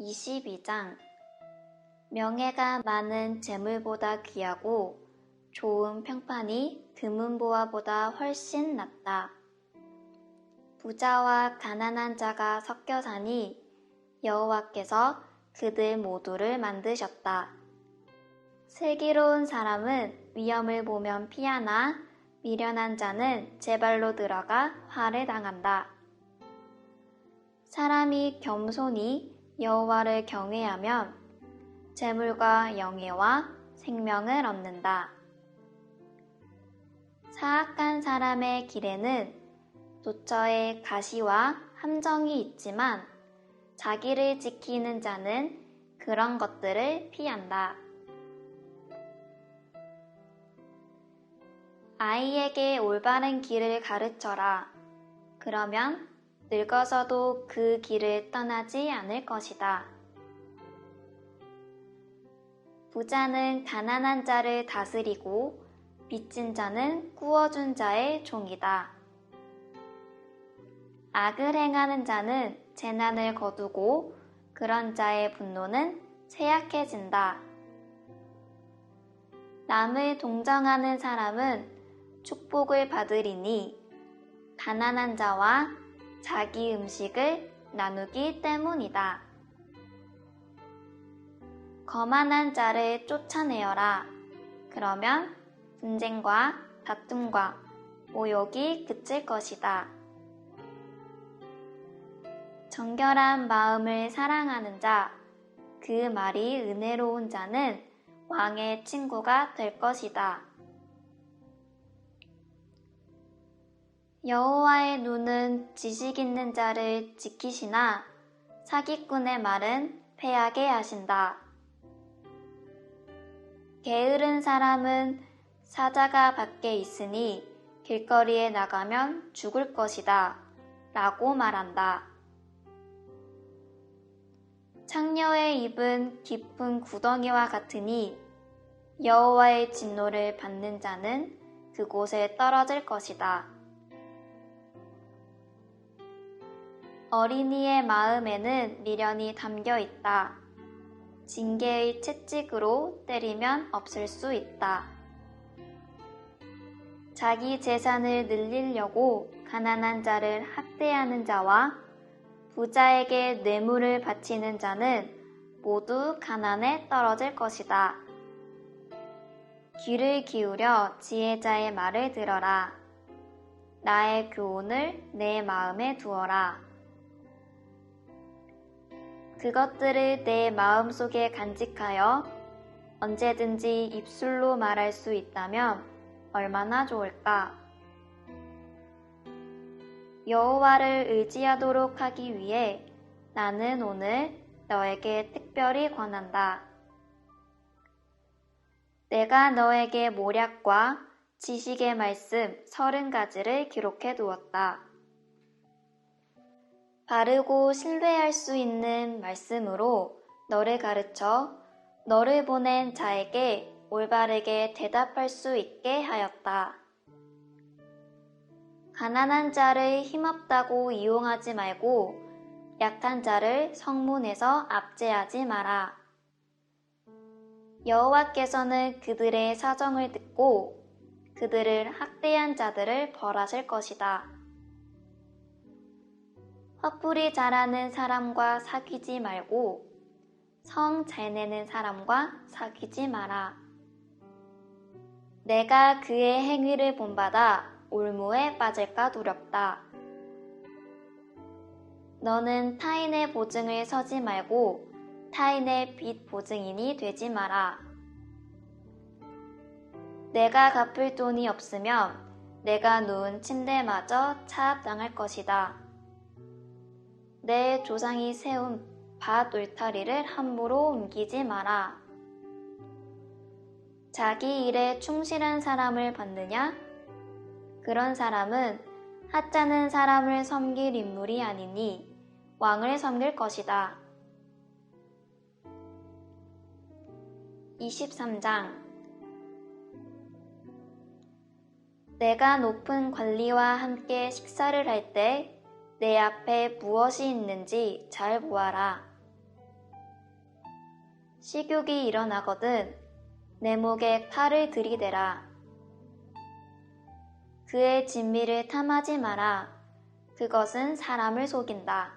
22장 명예가 많은 재물보다 귀하고 좋은 평판이 드문 보화보다 훨씬 낫다. 부자와 가난한 자가 섞여 사니 여호와께서 그들 모두를 만드셨다. 슬기로운 사람은 위험을 보면 피하나 미련한 자는 제 발로 들어가 화를 당한다. 사람이 겸손히 여호와를 경외하면 재물과 영예와 생명을 얻는다. 사악한 사람의 길에는 도처에 가시와 함정이 있지만 자기를 지키는 자는 그런 것들을 피한다. 아이에게 올바른 길을 가르쳐라. 그러면 늙어서도 그 길을 떠나지 않을 것이다. 부자는 가난한 자를 다스리고 빚진 자는 꾸어준 자의 종이다. 악을 행하는 자는 재난을 거두고 그런 자의 분노는 쇠약해진다. 남을 동정하는 사람은 축복을 받으리니 가난한 자와 자기 음식을 나누기 때문이다. 거만한 자를 쫓아내어라. 그러면 분쟁과 다툼과 모욕이 그칠 것이다. 정결한 마음을 사랑하는 자, 그 말이 은혜로운 자는 왕의 친구가 될 것이다. 여호와의 눈은 지식 있는 자를 지키시나 사기꾼의 말은 패하게 하신다. 게으른 사람은 사자가 밖에 있으니 길거리에 나가면 죽을 것이다 라고 말한다. 창녀의 입은 깊은 구덩이와 같으니 여호와의 진노를 받는 자는 그곳에 떨어질 것이다. 어린이의 마음에는 미련이 담겨 있다. 징계의 채찍으로 때리면 없을 수 있다. 자기 재산을 늘리려고 가난한 자를 학대하는 자와 부자에게 뇌물을 바치는 자는 모두 가난에 떨어질 것이다. 귀를 기울여 지혜자의 말을 들어라. 나의 교훈을 내 마음에 두어라. 그것들을 내 마음속에 간직하여 언제든지 입술로 말할 수 있다면 얼마나 좋을까? 여호와를 의지하도록 하기 위해 나는 오늘 너에게 특별히 권한다. 내가 너에게 모략과 지식의 말씀 30가지를 기록해 두었다. 바르고 신뢰할 수 있는 말씀으로 너를 가르쳐 너를 보낸 자에게 올바르게 대답할 수 있게 하였다. 가난한 자를 힘없다고 이용하지 말고 약한 자를 성문에서 압제하지 마라. 여호와께서는 그들의 사정을 듣고 그들을 학대한 자들을 벌하실 것이다. 화풀이 잘하는 사람과 사귀지 말고 성 잘 내는 사람과 사귀지 마라. 내가 그의 행위를 본받아 올무에 빠질까 두렵다. 너는 타인의 보증을 서지 말고 타인의 빚 보증인이 되지 마라. 내가 갚을 돈이 없으면 내가 누운 침대마저 차압당할 것이다. 내 조상이 세운 밭 울타리를 함부로 옮기지 마라. 자기 일에 충실한 사람을 받느냐? 그런 사람은 하찮은 사람을 섬길 인물이 아니니 왕을 섬길 것이다. 23장 내가 높은 관리와 함께 식사를 할 때 내 앞에 무엇이 있는지 잘 보아라. 식욕이 일어나거든 내 목에 칼을 들이대라. 그의 진미를 탐하지 마라. 그것은 사람을 속인다.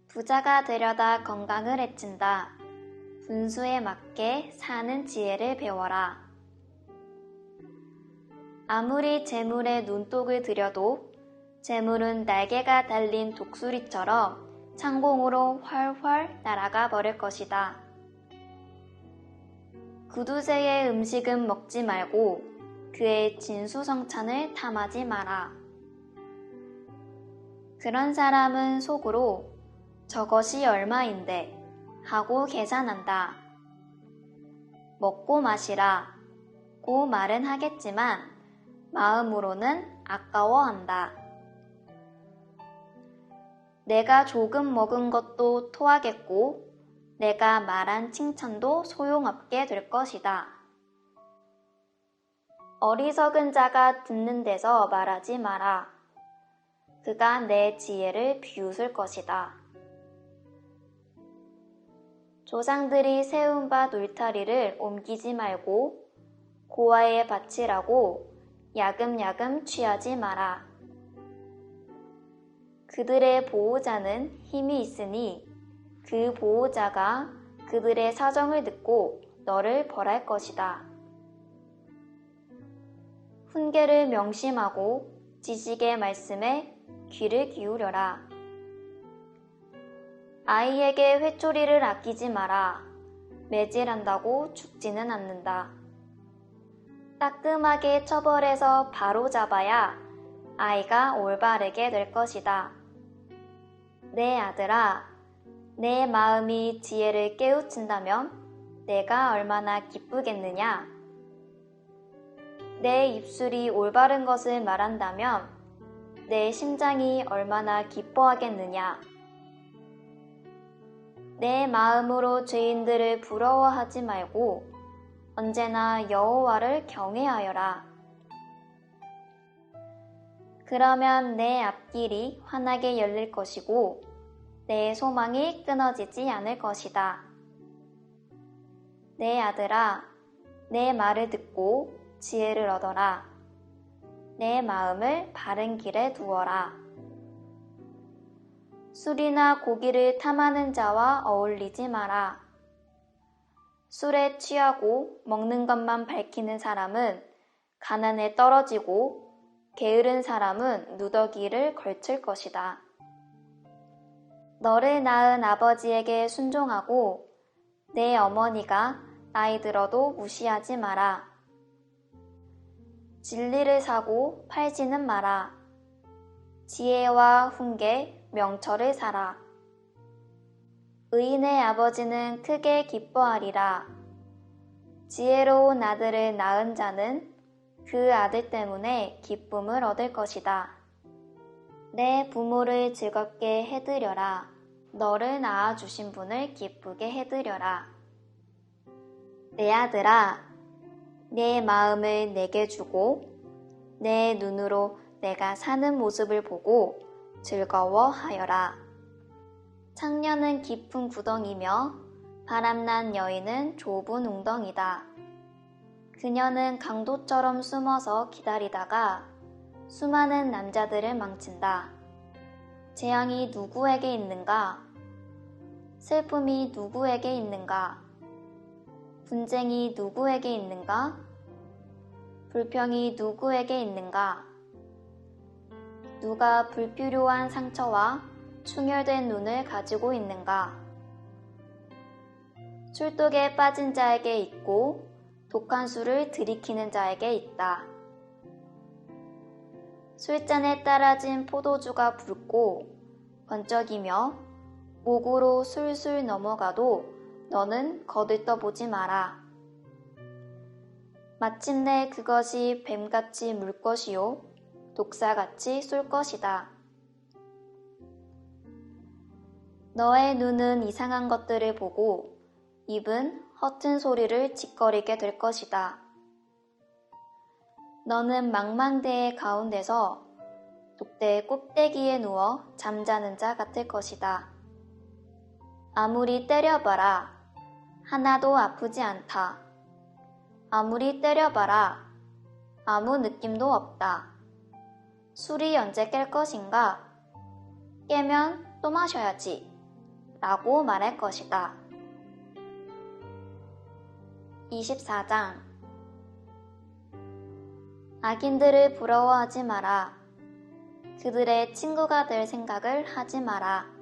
부자가 되려다 건강을 해친다. 분수에 맞게 사는 지혜를 배워라. 아무리 재물에 눈독을 들여도 재물은 날개가 달린 독수리처럼 창공으로 훨훨 날아가 버릴 것이다. 구두쇠의 음식은 먹지 말고 그의 진수성찬을 탐하지 마라. 그런 사람은 속으로 저것이 얼마인데 하고 계산한다. 먹고 마시라 고 말은 하겠지만 마음으로는 아까워한다. 내가 조금 먹은 것도 토하겠고 내가 말한 칭찬도 소용없게 될 것이다. 어리석은 자가 듣는 데서 말하지 마라. 그가 내 지혜를 비웃을 것이다. 조상들이 세운 밭 울타리를 옮기지 말고 고아에 바치라고 야금야금 취하지 마라. 그들의 보호자는 힘이 있으니 그 보호자가 그들의 사정을 듣고 너를 벌할 것이다. 훈계를 명심하고 지식의 말씀에 귀를 기울여라. 아이에게 회초리를 아끼지 마라. 매질한다고 죽지는 않는다. 따끔하게 처벌해서 바로 잡아야 아이가 올바르게 될 것이다. 내 아들아, 내 마음이 지혜를 깨우친다면 내가 얼마나 기쁘겠느냐? 내 입술이 올바른 것을 말한다면 내 심장이 얼마나 기뻐하겠느냐? 내 마음으로 죄인들을 부러워하지 말고 언제나 여호와를 경외하여라. 그러면 내 앞길이 환하게 열릴 것이고 내 소망이 끊어지지 않을 것이다. 내 아들아, 내 말을 듣고 지혜를 얻어라. 내 마음을 바른 길에 두어라. 술이나 고기를 탐하는 자와 어울리지 마라. 술에 취하고 먹는 것만 밝히는 사람은 가난에 떨어지고 게으른 사람은 누더기를 걸칠 것이다. 너를 낳은 아버지에게 순종하고 내 어머니가 나이 들어도 무시하지 마라. 진리를 사고 팔지는 마라. 지혜와 훈계, 명철을 사라. 의인의 아버지는 크게 기뻐하리라. 지혜로운 아들을 낳은 자는 그 아들 때문에 기쁨을 얻을 것이다. 내 부모를 즐겁게 해드려라. 너를 낳아주신 분을 기쁘게 해드려라. 내 아들아, 내 마음을 내게 주고 내 눈으로 내가 사는 모습을 보고 즐거워하여라. 창녀는 깊은 구덩이며 바람난 여인은 좁은 웅덩이다. 그녀는 강도처럼 숨어서 기다리다가 수많은 남자들을 망친다. 재앙이 누구에게 있는가? 슬픔이 누구에게 있는가? 분쟁이 누구에게 있는가? 불평이 누구에게 있는가? 누가 불필요한 상처와 충혈된 눈을 가지고 있는가? 술독에 빠진 자에게 있고 독한 술을 들이키는 자에게 있다. 술잔에 따라진 포도주가 붉고 번쩍이며 목으로 술술 넘어가도 너는 거들떠보지 마라. 마침내 그것이 뱀같이 물 것이요 독사같이 쏠 것이다. 너의 눈은 이상한 것들을 보고 입은 허튼 소리를 짓거리게 될 것이다. 너는 망망대해 가운데서 독대의 꼭대기에 누워 잠자는 자 같을 것이다. 아무리 때려봐라. 하나도 아프지 않다. 아무리 때려봐라. 아무 느낌도 없다. 술이 언제 깰 것인가? 깨면 또 마셔야지. 라고 말할 것이다. 24장 악인들을 부러워하지 마라. 그들의 친구가 될 생각을 하지 마라.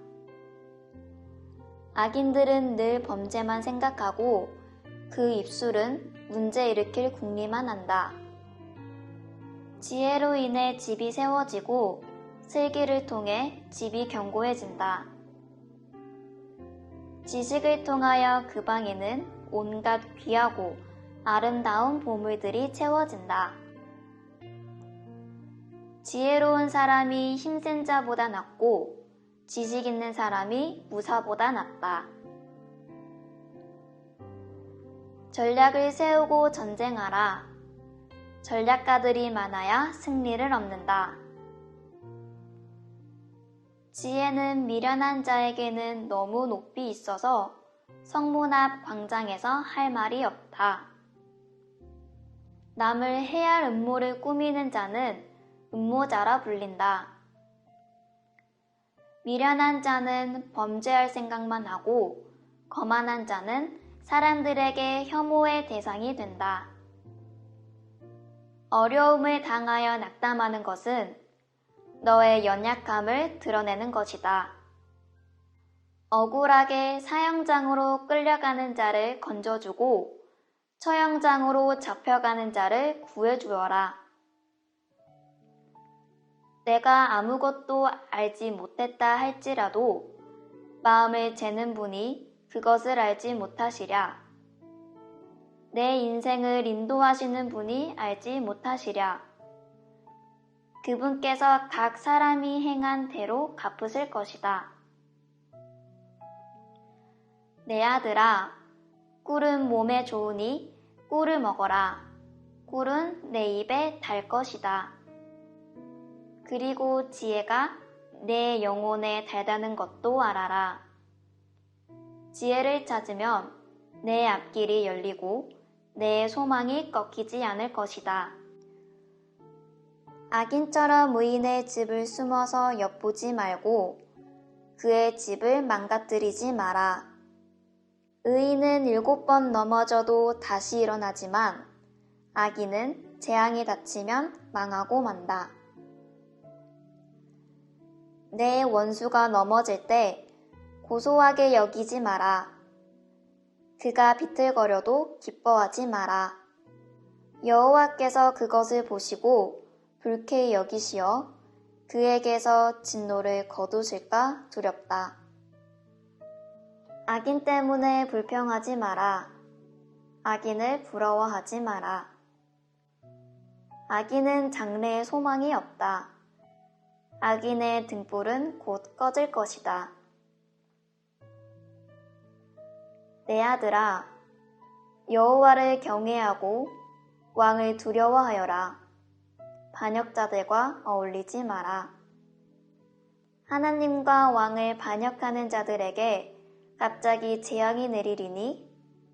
악인들은 늘 범죄만 생각하고 그 입술은 문제 일으킬 궁리만 한다. 지혜로 인해 집이 세워지고 슬기를 통해 집이 견고해진다. 지식을 통하여 그 방에는 온갖 귀하고 아름다운 보물들이 채워진다. 지혜로운 사람이 힘센 자보다 낫고 지식 있는 사람이 무사보다 낫다. 전략을 세우고 전쟁하라. 전략가들이 많아야 승리를 얻는다. 지혜는 미련한 자에게는 너무 높이 있어서 성문 앞 광장에서 할 말이 없다. 남을 해할 음모를 꾸미는 자는 음모자라 불린다. 미련한 자는 범죄할 생각만 하고 거만한 자는 사람들에게 혐오의 대상이 된다. 어려움을 당하여 낙담하는 것은 너의 연약함을 드러내는 것이다. 억울하게 사형장으로 끌려가는 자를 건져주고 처형장으로 잡혀가는 자를 구해주어라. 내가 아무것도 알지 못했다 할지라도 마음을 재는 분이 그것을 알지 못하시랴. 내 인생을 인도하시는 분이 알지 못하시랴. 그분께서 각 사람이 행한 대로 갚으실 것이다. 내 아들아, 꿀은 몸에 좋으니 꿀을 먹어라. 꿀은 내 입에 달 것이다. 그리고 지혜가 내 영혼에 달다는 것도 알아라. 지혜를 찾으면 내 앞길이 열리고 내 소망이 꺾이지 않을 것이다. 악인처럼 의인의 집을 숨어서 엿보지 말고 그의 집을 망가뜨리지 마라. 의인은 7번 넘어져도 다시 일어나지만 악인은 재앙이 닥치면 망하고 만다. 내 원수가 넘어질 때 고소하게 여기지 마라. 그가 비틀거려도 기뻐하지 마라. 여호와께서 그것을 보시고 불쾌히 여기시어 그에게서 진노를 거두실까 두렵다. 악인 때문에 불평하지 마라. 악인을 부러워하지 마라. 악인은 장래에 소망이 없다. 악인의 등불은 곧 꺼질 것이다. 내 아들아, 여호와를 경외하고 왕을 두려워하여라. 반역자들과 어울리지 마라. 하나님과 왕을 반역하는 자들에게 갑자기 재앙이 내리리니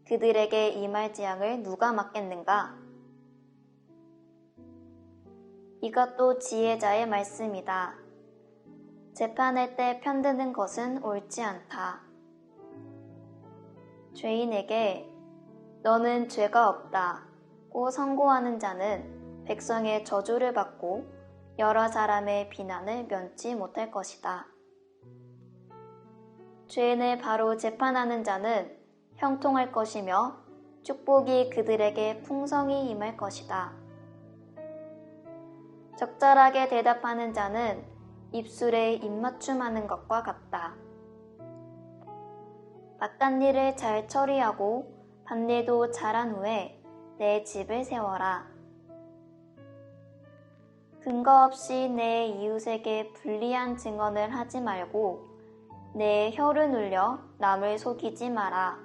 그들에게 임할 재앙을 누가 막겠는가? 이것도 지혜자의 말씀이다. 재판할 때 편드는 것은 옳지 않다. 죄인에게 너는 죄가 없다고 선고하는 자는 백성의 저주를 받고 여러 사람의 비난을 면치 못할 것이다. 죄인을 바로 재판하는 자는 형통할 것이며 축복이 그들에게 풍성히 임할 것이다. 적절하게 대답하는 자는 입술에 입맞춤하는 것과 같다. 바깥일을 잘 처리하고 밭일도 잘한 후에 내 집을 세워라. 근거 없이 내 이웃에게 불리한 증언을 하지 말고 내 혀를 눌려 남을 속이지 마라.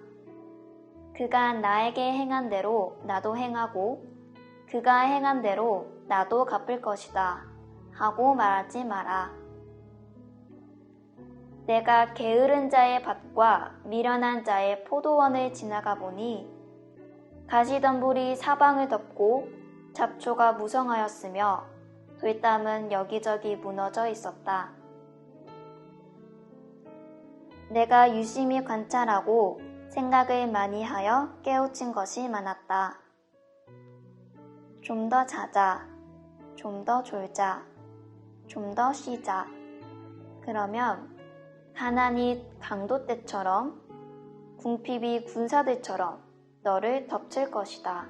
그가 나에게 행한 대로 나도 행하고 그가 행한 대로 나도 갚을 것이다 하고 말하지 마라. 내가 게으른 자의 밭과 미련한 자의 포도원을 지나가 보니 가시덤불이 사방을 덮고 잡초가 무성하였으며 돌담은 여기저기 무너져 있었다. 내가 유심히 관찰하고 생각을 많이 하여 깨우친 것이 많았다. 좀 더 자자, 좀 더 졸자, 좀 더 쉬자. 그러면 가난이 강도 때처럼 궁핍이 군사들처럼 너를 덮칠 것이다.